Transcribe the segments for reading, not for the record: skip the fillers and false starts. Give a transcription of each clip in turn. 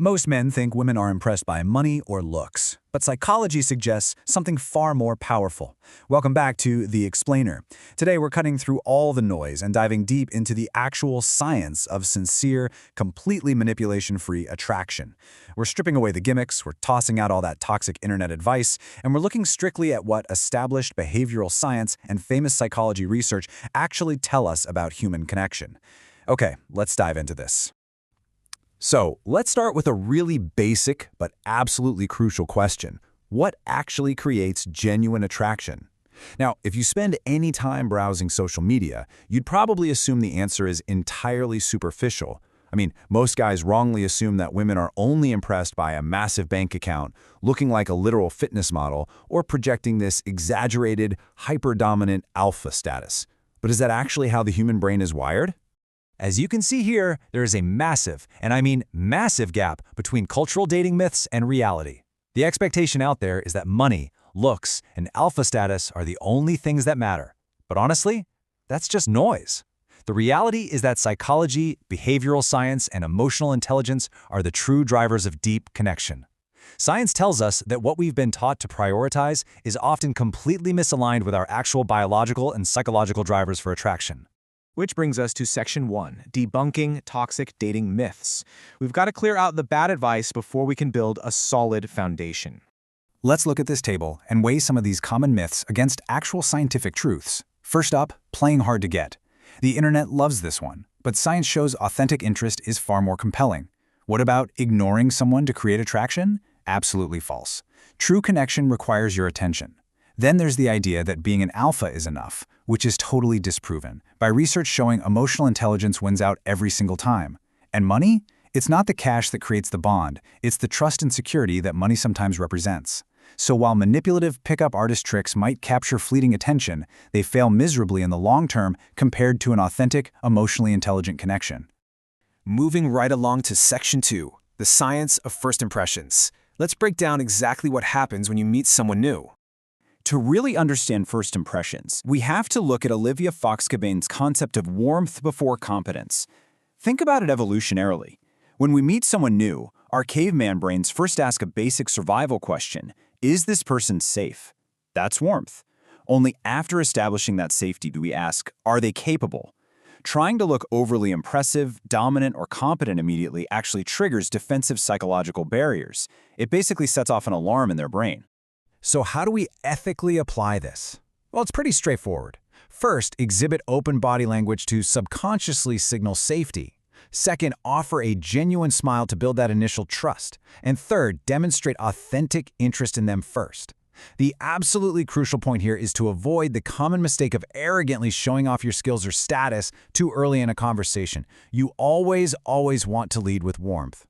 Most men think women are impressed by money or looks, but psychology suggests something far more powerful. Welcome back to The Explainer. Today we're cutting through all the noise and diving deep into the actual science of sincere, completely manipulation-free attraction. We're stripping away the gimmicks, we're tossing out all that toxic internet advice, and we're looking strictly at what established behavioral science and famous psychology research actually tell us about human connection. Okay, let's dive into this. So, let's start with a really basic but absolutely crucial question. What actually creates genuine attraction? Now, if you spend any time browsing social media, you'd probably assume the answer is entirely superficial. I mean, most guys wrongly assume that women are only impressed by a massive bank account, looking like a literal fitness model, or projecting this exaggerated, hyper-dominant alpha status. But is that actually how the human brain is wired? As you can see here, there is a massive, and I mean massive gap between cultural dating myths and reality. The expectation out there is that money, looks, and alpha status are the only things that matter. But honestly, that's just noise. The reality is that psychology, behavioral science, and emotional intelligence are the true drivers of deep connection. Science tells us that what we've been taught to prioritize is often completely misaligned with our actual biological and psychological drivers for attraction. Which brings us to Section 1, Debunking Toxic Dating Myths. We've got to clear out the bad advice before we can build a solid foundation. Let's look at this table and weigh some of these common myths against actual scientific truths. First up, playing hard to get. The internet loves this one, but science shows authentic interest is far more compelling. What about ignoring someone to create attraction? Absolutely false. True connection requires your attention. Then there's the idea that being an alpha is enough, which is totally disproven, by research showing emotional intelligence wins out every single time. And money? It's not the cash that creates the bond, it's the trust and security that money sometimes represents. So while manipulative pickup artist tricks might capture fleeting attention, they fail miserably in the long term compared to an authentic, emotionally intelligent connection. Moving right along to Section 2, the science of first impressions. Let's break down exactly what happens when you meet someone new. To really understand first impressions, we have to look at Olivia Fox-Cabane's concept of warmth before competence. Think about it evolutionarily. When we meet someone new, our caveman brains first ask a basic survival question: is this person safe? That's warmth. Only after establishing that safety do we ask, are they capable? Trying to look overly impressive, dominant, or competent immediately actually triggers defensive psychological barriers. It basically sets off an alarm in their brain. So how do we ethically apply this? Well, it's pretty straightforward. First, exhibit open body language to subconsciously signal safety. Second, offer a genuine smile to build that initial trust. And third, demonstrate authentic interest in them first. The absolutely crucial point here is to avoid the common mistake of arrogantly showing off your skills or status too early in a conversation. You always want to lead with warmth.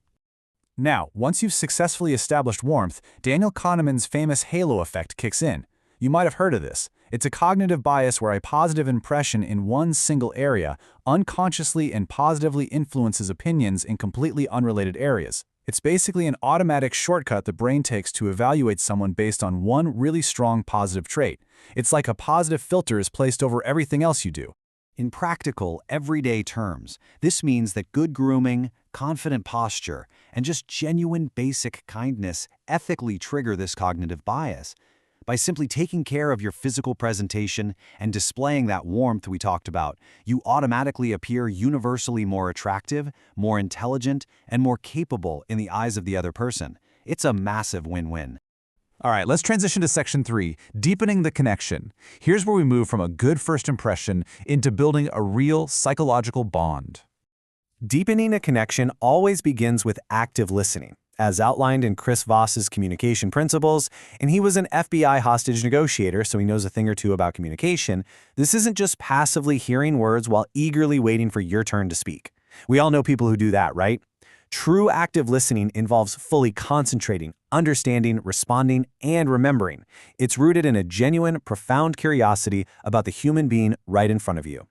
Now, once you've successfully established warmth, Daniel Kahneman's famous halo effect kicks in. You might have heard of this. It's a cognitive bias where a positive impression in one single area unconsciously and positively influences opinions in completely unrelated areas. It's basically an automatic shortcut the brain takes to evaluate someone based on one really strong positive trait. It's like a positive filter is placed over everything else you do. In practical, everyday terms, this means that good grooming, confident posture, and just genuine basic kindness ethically trigger this cognitive bias. By simply taking care of your physical presentation and displaying that warmth we talked about, you automatically appear universally more attractive, more intelligent, and more capable in the eyes of the other person. It's a massive win-win. All right, let's transition to Section 3, deepening the connection. Here's where we move from a good first impression into building a real psychological bond. Deepening a connection always begins with active listening, as outlined in Chris Voss's communication principles, and he was an FBI hostage negotiator, so he knows a thing or two about communication. This isn't just passively hearing words while eagerly waiting for your turn to speak. We all know people who do that, right? True active listening involves fully concentrating, understanding, responding, and remembering. It's rooted in a genuine, profound curiosity about the human being right in front of you.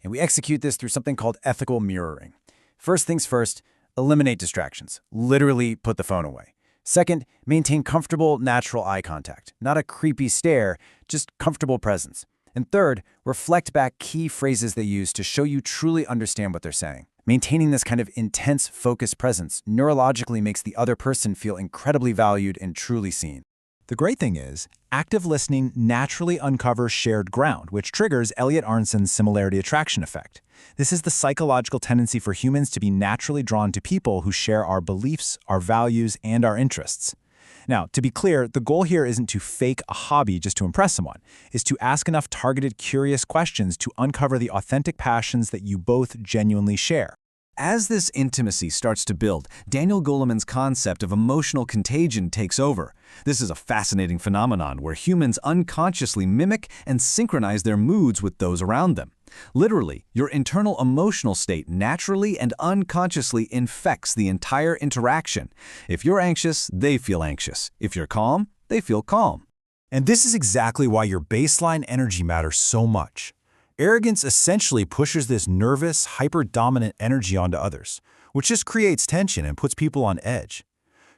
And we execute this through something called ethical mirroring. First things first, eliminate distractions. Literally put the phone away. Second, maintain comfortable, natural eye contact. Not a creepy stare, just comfortable presence. And third, reflect back key phrases they use to show you truly understand what they're saying. Maintaining this kind of intense, focused presence neurologically makes the other person feel incredibly valued and truly seen. The great thing is, active listening naturally uncovers shared ground, which triggers Elliot Arnson's similarity attraction effect. This is the psychological tendency for humans to be naturally drawn to people who share our beliefs, our values, and our interests. Now, to be clear, the goal here isn't to fake a hobby just to impress someone. It's to ask enough targeted, curious questions to uncover the authentic passions that you both genuinely share. As this intimacy starts to build, Daniel Goleman's concept of emotional contagion takes over. This is a fascinating phenomenon where humans unconsciously mimic and synchronize their moods with those around them. Literally, your internal emotional state naturally and unconsciously infects the entire interaction. If you're anxious, they feel anxious. If you're calm, they feel calm. And this is exactly why your baseline energy matters so much. Arrogance essentially pushes this nervous, hyper-dominant energy onto others, which just creates tension and puts people on edge.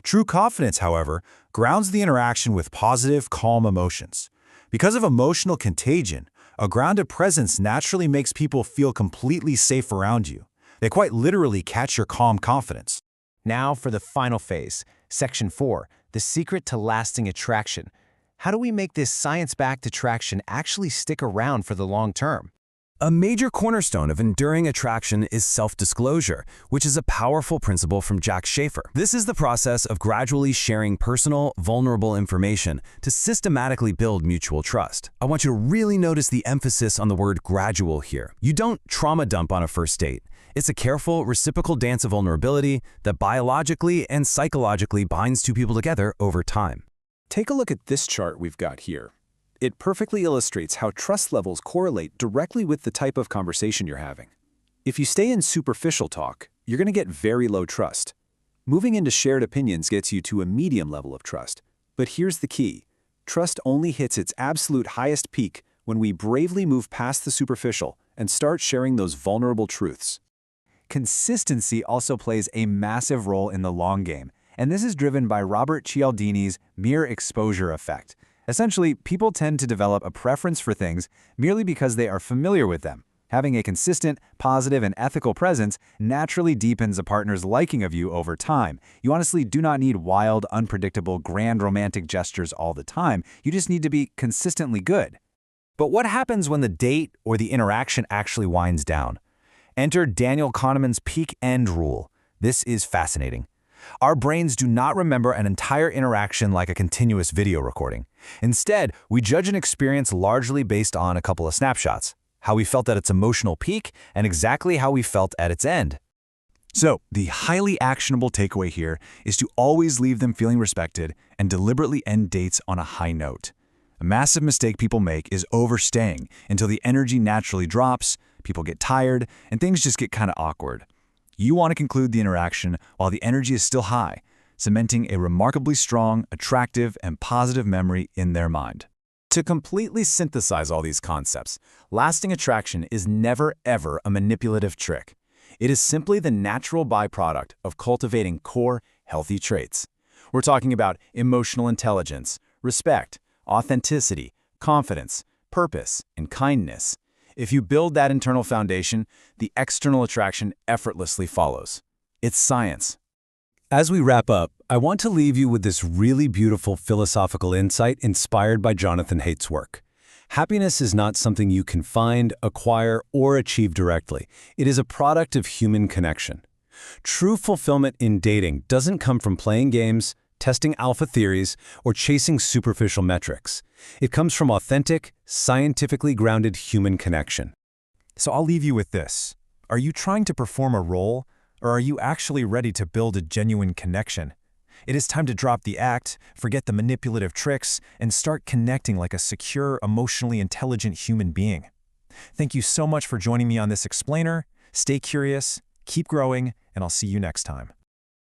True confidence, however, grounds the interaction with positive, calm emotions. Because of emotional contagion, a grounded presence naturally makes people feel completely safe around you. They quite literally catch your calm confidence. Now for the final phase, Section 4, the secret to lasting attraction. How do we make this science-backed attraction actually stick around for the long term? A major cornerstone of enduring attraction is self-disclosure, which is a powerful principle from Jack Schafer. This is the process of gradually sharing personal, vulnerable information to systematically build mutual trust. I want you to really notice the emphasis on the word gradual here. You don't trauma dump on a first date. It's a careful, reciprocal dance of vulnerability that biologically and psychologically binds two people together over time. Take a look at this chart we've got here. It perfectly illustrates how trust levels correlate directly with the type of conversation you're having. If you stay in superficial talk, you're going to get very low trust. Moving into shared opinions gets you to a medium level of trust. But here's the key. Trust only hits its absolute highest peak when we bravely move past the superficial and start sharing those vulnerable truths. Consistency also plays a massive role in the long game, and this is driven by Robert Cialdini's mere exposure effect. Essentially, people tend to develop a preference for things merely because they are familiar with them. Having a consistent, positive, and ethical presence naturally deepens a partner's liking of you over time. You honestly do not need wild, unpredictable, grand romantic gestures all the time. You just need to be consistently good. But what happens when the date or the interaction actually winds down? Enter Daniel Kahneman's peak end rule. This is fascinating. Our brains do not remember an entire interaction like a continuous video recording. Instead, we judge an experience largely based on a couple of snapshots, how we felt at its emotional peak and exactly how we felt at its end. So, the highly actionable takeaway here is to always leave them feeling respected and deliberately end dates on a high note. A massive mistake people make is overstaying until the energy naturally drops, people get tired, and things just get kind of awkward. You want to conclude the interaction while the energy is still high, cementing a remarkably strong, attractive, and positive memory in their mind. To completely synthesize all these concepts, lasting attraction is never ever a manipulative trick. It is simply the natural byproduct of cultivating core, healthy traits. We're talking about emotional intelligence, respect, authenticity, confidence, purpose, and kindness. If you build that internal foundation, the external attraction effortlessly follows. It's science. As we wrap up, I want to leave you with this really beautiful philosophical insight inspired by Jonathan Haidt's work. Happiness is not something you can find, acquire, or achieve directly. It is a product of human connection. True fulfillment in dating doesn't come from playing games, testing alpha theories, or chasing superficial metrics. It comes from authentic, scientifically grounded human connection. So I'll leave you with this. Are you trying to perform a role, or are you actually ready to build a genuine connection? It is time to drop the act, forget the manipulative tricks, and start connecting like a secure, emotionally intelligent human being. Thank you so much for joining me on this explainer. Stay curious, keep growing, and I'll see you next time.